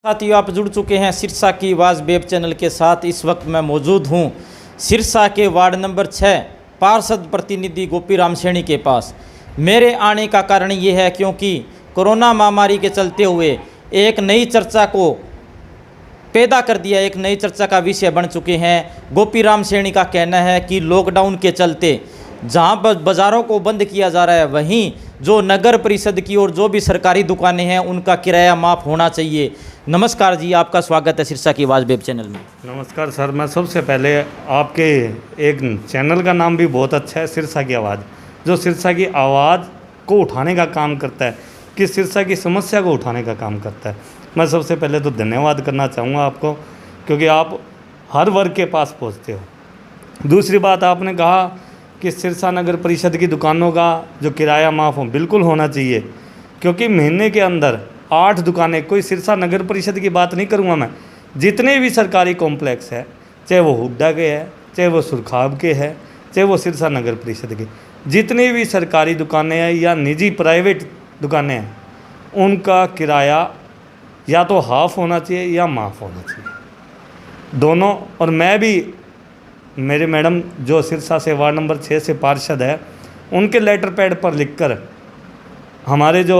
साथियों, आप जुड़ चुके हैं सिरसा की आवाज़ वेब चैनल के साथ। इस वक्त मैं मौजूद हूं सिरसा के वार्ड नंबर 6 पार्षद प्रतिनिधि गोपीराम सैनी के पास। मेरे आने का कारण ये है क्योंकि कोरोना महामारी के चलते हुए एक नई चर्चा को पैदा कर दिया, एक नई चर्चा का विषय बन चुके हैं। गोपीराम सैनी का कहना है कि लॉकडाउन के चलते जहां पर बाज़ारों को बंद किया जा रहा है, वहीं जो नगर परिषद की और जो भी सरकारी दुकानें हैं उनका किराया माफ़ होना चाहिए। नमस्कार जी, आपका स्वागत है सिरसा की आवाज़ वेब चैनल में। नमस्कार सर, मैं सबसे पहले आपके एक चैनल का नाम भी बहुत अच्छा है, सिरसा की आवाज़, जो सिरसा की आवाज़ को उठाने का काम करता है, कि सिरसा की समस्या को उठाने का काम करता है। मैं सबसे पहले तो धन्यवाद करना चाहूँगा आपको, क्योंकि आप हर वर्ग के पास पहुँचते हो। दूसरी बात, आपने कहा कि सिरसा नगर परिषद की दुकानों का जो किराया माफ़ हो, बिल्कुल होना चाहिए, क्योंकि महीने के अंदर 8 दुकानें, कोई सिरसा नगर परिषद की बात नहीं करूँगा मैं, जितने भी सरकारी कॉम्प्लेक्स है, चाहे वो हुड्डा के है, चाहे वो सुरखाब के है, चाहे वो सिरसा नगर परिषद के, जितनी भी सरकारी दुकानें हैं या निजी प्राइवेट दुकानें हैं, उनका किराया या तो हाफ़ होना चाहिए या माफ़ होना चाहिए, दोनों। और मैं भी, मेरे मैडम जो सिरसा से वार्ड नंबर 6 से पार्षद है, उनके लेटर पैड पर लिखकर हमारे जो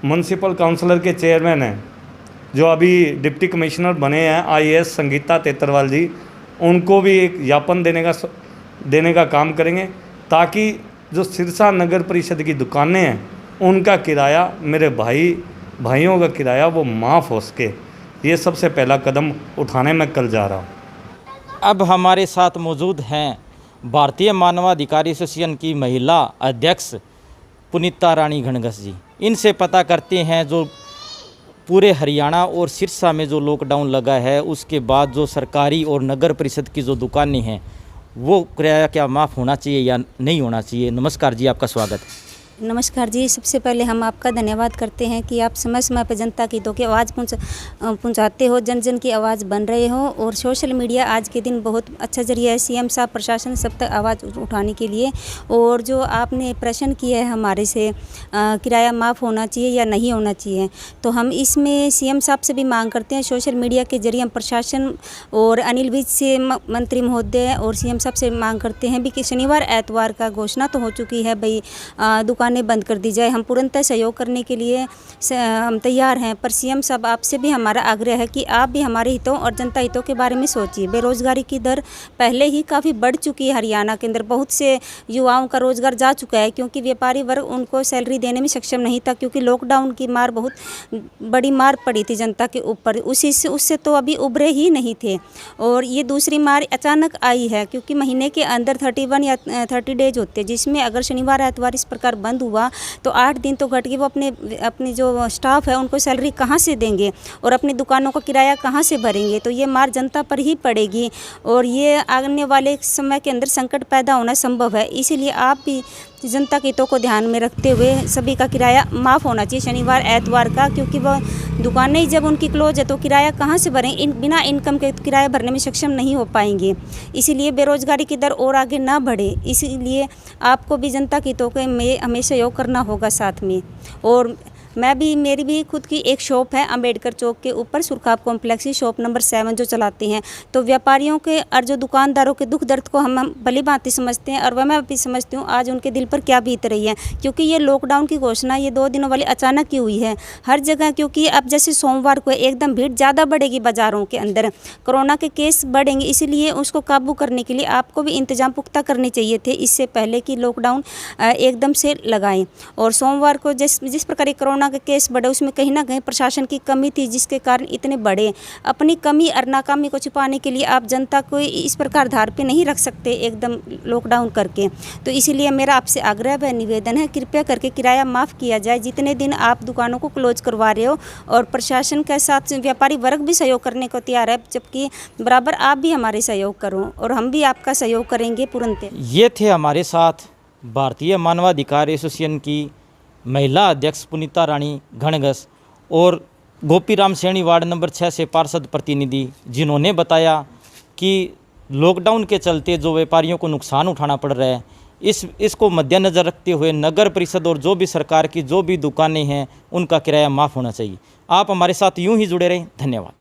म्यूनसिपल काउंसलर के चेयरमैन हैं, जो अभी डिप्टी कमिश्नर बने हैं IAS संगीता तेतरवाल जी, उनको भी एक ज्ञापन देने का काम करेंगे, ताकि जो सिरसा नगर परिषद की दुकानें हैं उनका किराया, मेरे भाइयों का किराया वो माफ़ हो सके। ये सबसे पहला कदम उठाने में कल जा रहा हूँ। अब हमारे साथ मौजूद हैं भारतीय मानवाधिकार एसोसिएशन की महिला अध्यक्ष पुनीता रानी घनघस जी। इनसे पता करते हैं जो पूरे हरियाणा और सिरसा में जो लॉकडाउन लगा है, उसके बाद जो सरकारी और नगर परिषद की जो दुकानें हैं, वो किराया क्या माफ़ होना चाहिए या नहीं होना चाहिए। नमस्कार जी, आपका स्वागत है। नमस्कार जी, सबसे पहले हम आपका धन्यवाद करते हैं कि आप समय समय पर जनता की हितों की आवाज़ पहुंचाते हो, जन जन की आवाज़ बन रहे हो। और सोशल मीडिया आज के दिन बहुत अच्छा जरिया है CM साहब, प्रशासन सब तक आवाज़ उठाने के लिए। और जो आपने प्रश्न किया है हमारे से, किराया माफ़ होना चाहिए या नहीं होना चाहिए, तो हम इसमें CM साहब से भी मांग करते हैं। सोशल मीडिया के जरिए हम प्रशासन और अनिल विज से मंत्री महोदय और CM साहब से मांग करते हैं भी कि शनिवार एतवार का घोषणा तो हो चुकी है भाई, दुकानें बंद कर दी जाए। हम पूर्णतः सहयोग करने के लिए हम तैयार हैं, पर CM साहब आपसे भी हमारा आग्रह है कि आप भी हमारे हितों और जनता हितों के बारे में सोचिए। बेरोजगारी की दर पहले ही काफ़ी बढ़ चुकी है हरियाणा के अंदर, बहुत से युवाओं का रोजगार जा चुका है, क्योंकि व्यापारी वर्ग उनको सैलरी देने में सक्षम नहीं था, क्योंकि लॉकडाउन की मार, बहुत बड़ी मार पड़ी थी जनता के ऊपर। उससे तो अभी उभरे ही नहीं थे। और ये दूसरी मार अचानक आई है, क्योंकि महीने के अंदर 31 या 30 डेज होते हैं, जिसमें अगर शनिवार एतवार इस प्रकार बंद हुआ तो 8 दिन तो घट गए। वो अपनी जो स्टाफ है उनको सैलरी कहाँ से देंगे और अपनी दुकानों का किराया कहाँ से भरेंगे, तो ये मार जनता पर ही पड़ेगी और ये आने वाले समय के अंदर संकट पैदा होना संभव है। इसीलिए आप भी जनता के हितों को ध्यान में रखते हुए सभी का किराया माफ़ होना चाहिए शनिवार एतवार का, क्योंकि वह दुकानें ही जब उनकी क्लोज है तो किराया कहाँ से भरें, बिना इनकम के किराया भरने में सक्षम नहीं हो पाएंगे। इसीलिए बेरोजगारी की दर और आगे ना बढ़े, इसीलिए आपको भी जनता के हितों में हमें सहयोग करना होगा साथ में। और मेरी भी खुद की एक शॉप है अंबेडकर चौक के ऊपर, सुरखाब कॉम्प्लेक्स की शॉप नंबर 7 जो चलाते हैं। तो व्यापारियों के और जो दुकानदारों के दुख दर्द को हम भली भांति समझते हैं, और वह मैं भी समझती हूँ आज उनके दिल पर क्या बीत रही है, क्योंकि ये लॉकडाउन की घोषणा ये 2 दिनों वाली अचानक ही हुई है हर जगह। क्योंकि अब जैसे सोमवार को एकदम भीड़ ज़्यादा बढ़ेगी बाज़ारों के अंदर, कोरोना के केस बढ़ेंगे, इसीलिए उसको काबू करने के लिए आपको भी इंतजाम पुख्ता करने चाहिए थे इससे पहले कि लॉकडाउन एकदम से लगाएं। और सोमवार को जिस प्रकार कोरोना के केस बढ़े, उसमें कहीं ना कहीं प्रशासन की कमी थी, जिसके कारण इतने बढ़े। अपनी कमी और नाकामी को छुपाने के लिए आप जनता को इस प्रकार धार पे नहीं रख सकते एकदम लॉकडाउन करके। तो इसीलिए मेरा आपसे आग्रह व निवेदन है, कृपया करके किराया माफ़ किया जाए जितने दिन आप दुकानों को क्लोज करवा रहे हो। और प्रशासन के साथ व्यापारी वर्ग भी सहयोग करने को तैयार है, जबकि बराबर आप भी हमारे सहयोग करो और हम भी आपका सहयोग करेंगे पूर्णतः। ये थे हमारे साथ भारतीय मानवाधिकार एसोसिएशन की महिला अध्यक्ष पुनीता रानी घनघस और गोपीराम सैनी वार्ड नंबर 6 से पार्षद प्रतिनिधि, जिन्होंने बताया कि लॉकडाउन के चलते जो व्यापारियों को नुकसान उठाना पड़ रहा है, इसको मद्देनज़र रखते हुए नगर परिषद और जो भी सरकार की जो भी दुकानें हैं उनका किराया माफ़ होना चाहिए। आप हमारे साथ यूं ही जुड़े रहें। धन्यवाद।